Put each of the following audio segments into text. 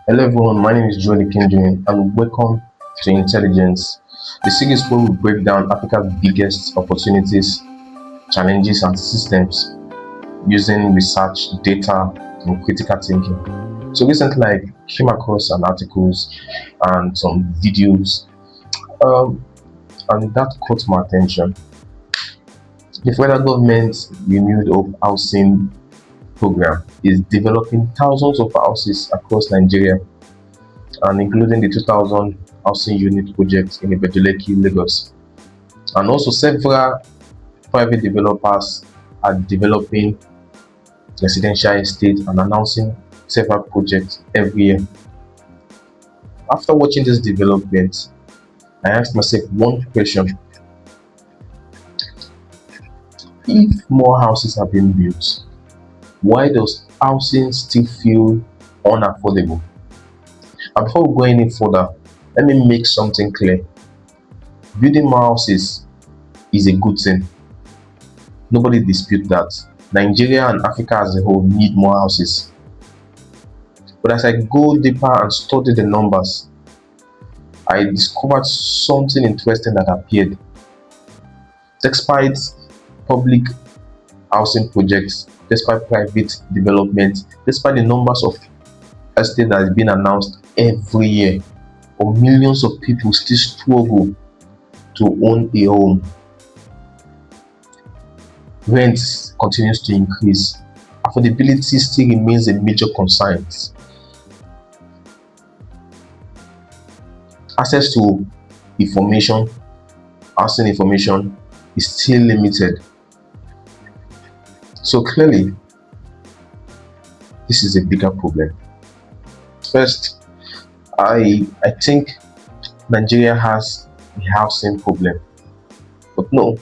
Hello everyone, my name is Nkemjieme and welcome to Intelligence, the series where we break down Africa's biggest opportunities, challenges and systems using research, data and critical thinking. So recently I came across some articles and some videos um, and that caught my attention. The federal government renewed of housing program is developing thousands of houses across Nigeria and including the 2000 housing unit project in Ibejuleki, Lagos. And also several private developers are developing residential estates and announcing several projects every year. After watching this development, I asked myself one question: if more houses are being built, why does housing still feel unaffordable? And before we go any further, let me make something clear. Building more houses is a good thing. Nobody disputes that. Nigeria and Africa as a whole need more houses. But as I go deeper and study the numbers, I discovered something interesting that appeared. Despite public housing projects, despite private development, despite the numbers of estates that is being announced every year, or millions of people still struggle to own a home. Rent continues to increase. Affordability still remains a major concern. Access to information, housing information, is still limited. So clearly, this is a bigger problem. First, I think Nigeria has a housing problem. But no,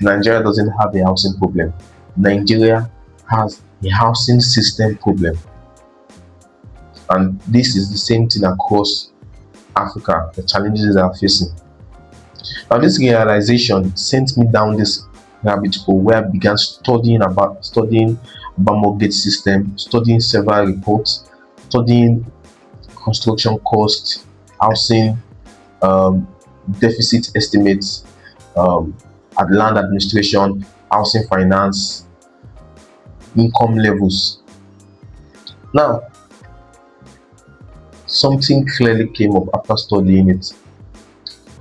Nigeria doesn't have a housing problem. Nigeria has a housing system problem. And this is the same thing across Africa, the challenges they are facing. Now, this realization sent me down this rabbit hole where I began studying about mortgage system, studying several reports, studying construction costs, housing um, deficit estimates, um, at land administration, housing finance, income levels. Now, something clearly came up after studying it.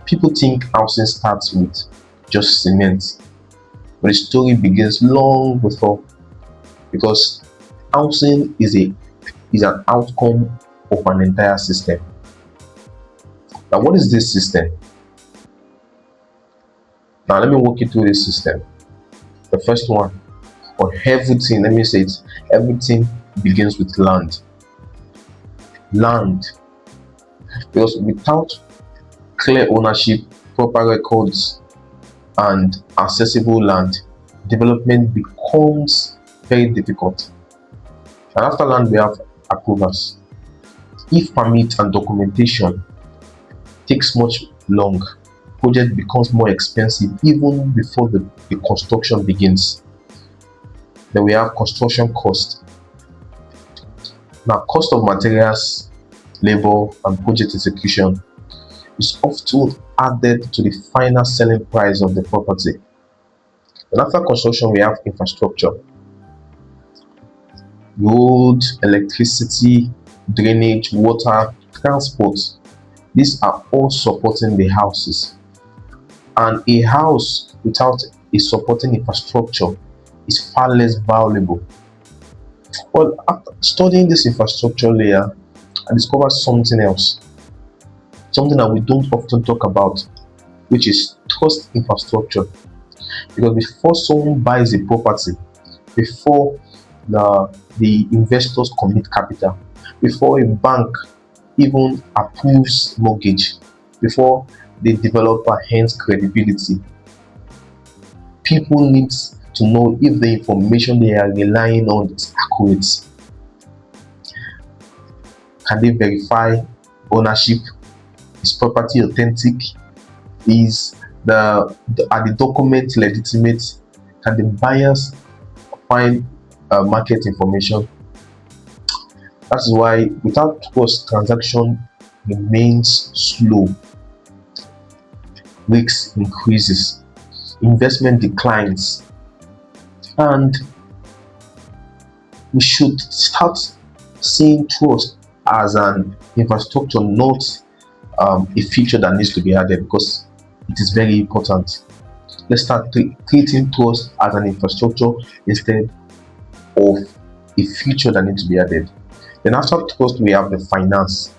People think housing starts with just cement, but the story begins long before, because housing is an outcome of an entire system. Now, what is this system? Now, let me walk you through this system. The first one, or everything, let me say it, everything begins with land. Land, because without clear ownership, proper records, and accessible land, development becomes very difficult. And after land, we have approvals. If permit and documentation takes much long, project becomes more expensive even before the construction begins. Then we have construction cost. Now, cost of materials, labor, and project execution is often added to the final selling price of the property. And after construction, we have infrastructure: road, electricity, drainage, water, transport. These are all supporting the houses. And a house without a supporting infrastructure is far less valuable. But after studying this infrastructure layer, I discovered something else, something that we don't often talk about, which is trust infrastructure. Because before someone buys a property, before the investors commit capital, before a bank even approves mortgage, before the developer hands credibility, people need to know if the information they are relying on is accurate. Can they verify ownership? Is property authentic? Are the documents legitimate? Can the buyers find market information? That is why without trust, transaction remains slow, risk increases, investment declines, and we should start seeing trust as an infrastructure, not a feature that needs to be added, because it is very important. Let's start treating trust as an infrastructure instead of a feature that needs to be added. Then after trust, we have the finance,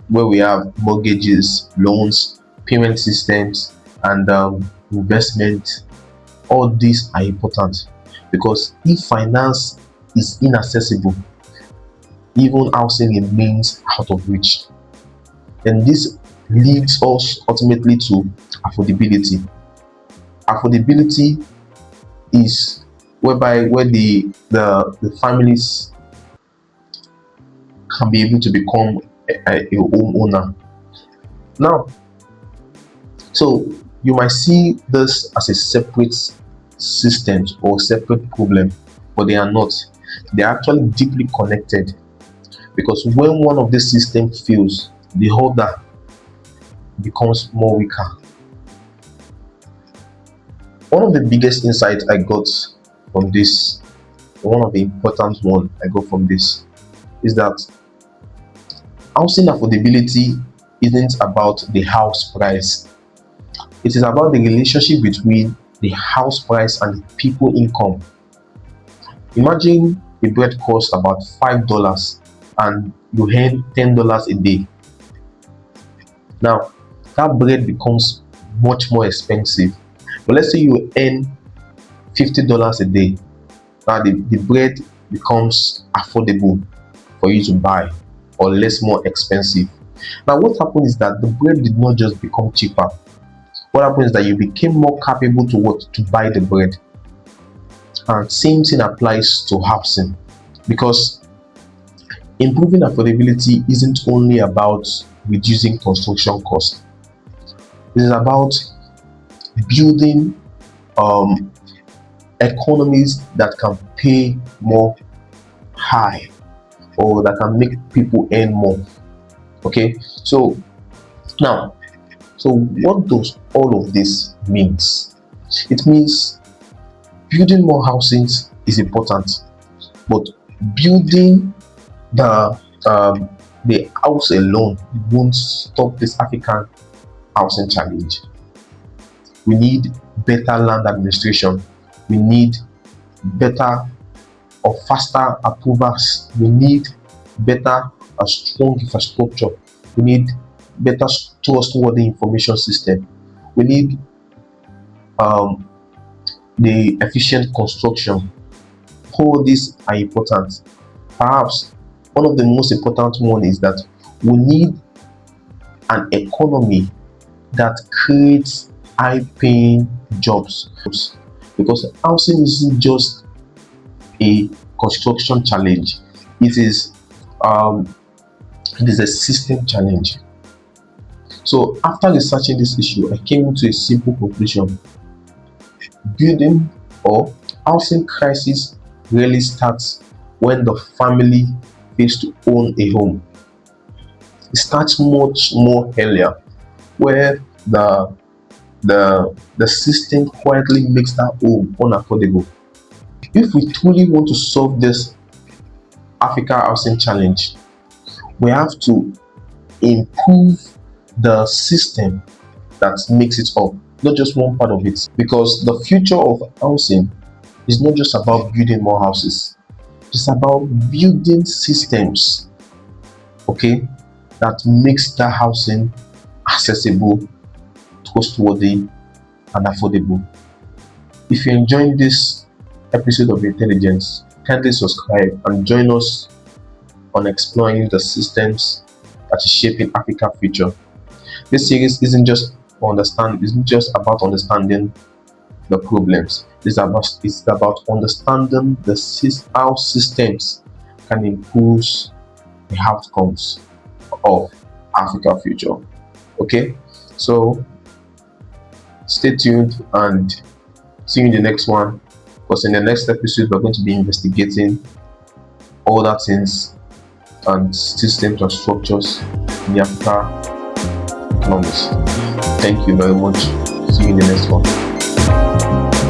where we have mortgages, loans, payment systems, and investment. All these are important, because if finance is inaccessible, even housing remains out of reach. And this leads us ultimately to affordability. Affordability is where the families can be able to become a homeowner. Now, so you might see this as a separate system or separate problem, but they are not. They are actually deeply connected, because when one of these systems fails, the other becomes more weaker. One of the biggest insights I got from this, one of the important one I got from this, is that housing affordability isn't about the house price. It is about the relationship between the house price and the people income. Imagine a bread costs about $5 and you earn $10 a day. Now, that bread becomes much more expensive. But let's say you earn $50 a day. Now the bread becomes affordable for you to buy, or less more expensive. Now what happened is that the bread did not just become cheaper. What happened is that you became more capable to buy the bread. And same thing applies to housing, because improving affordability isn't only about reducing construction costs. It is about building economies that can pay more high, or that can make people earn more. Okay, so now, so what does all of this means? It means building more housing is important, but building the house alone won't stop this African housing challenge. We need better land administration. We need better or faster approvals. We need better strong infrastructure. We need better trustworthy information system. We need the efficient construction. All these are important. Perhaps one of the most important one is that we need an economy that creates high-paying jobs, because housing isn't just a construction challenge. It is a system challenge. So after researching this issue, I came to a simple conclusion: building or housing crisis really starts when the family fails to own a home. It starts much more earlier, where the system quietly makes that home unaffordable. If we truly want to solve this Africa housing challenge, we have to improve the system that makes it up, not just one part of it. Because the future of housing is not just about building more houses, it's about building systems, okay, that makes that housing accessible, trustworthy, and affordable. If you're enjoying this episode of Intelligence, kindly subscribe and join us on exploring the systems that is shaping Africa's future. This series isn't just about understanding the problems. It's about understanding how systems can improve the outcomes of Africa's future. Okay, so stay tuned and see you in the next one, because in the next episode we're going to be investigating other things and systems and structures in the African economies. Thank you very much. See you in the next one.